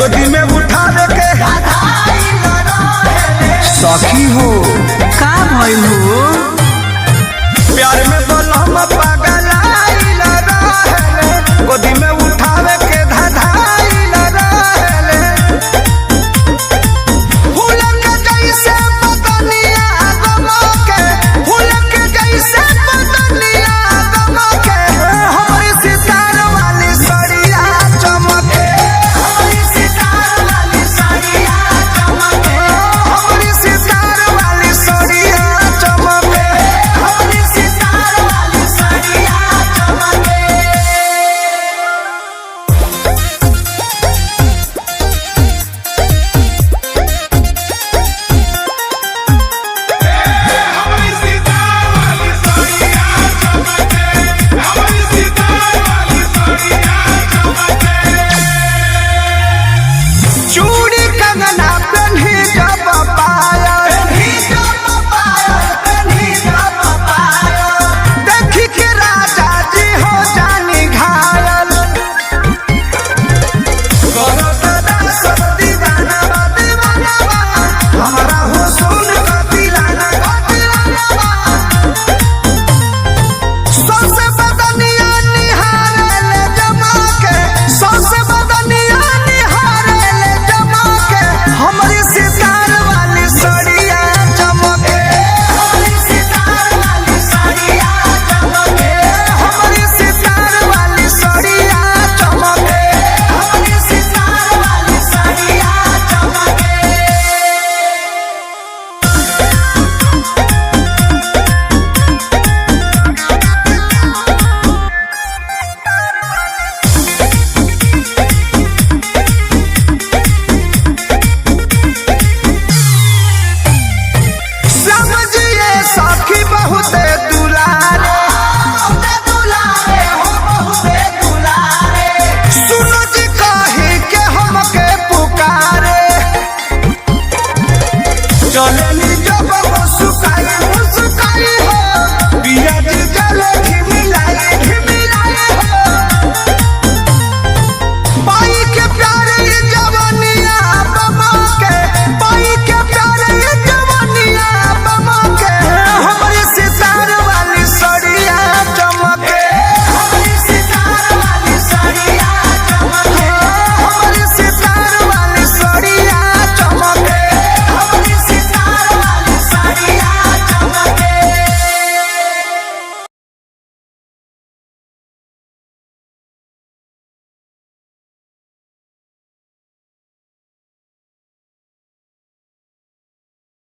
गोदी में उठावे के सखी हो का भइल हो प्यार में बोलम पागल आइल रहले गोदी में उठावे के धाधाइल रहले फूल के जैसे बदनिया गमके फूल के जैसे बदनिया गमके हमारी सितार वाली सड़िया चमके हमारी सितार वाली सड़िया चमके हमारी सितार वाली सड़िया चमके हमारी सितार वाली सड़िया चमके चूड़ी कंगन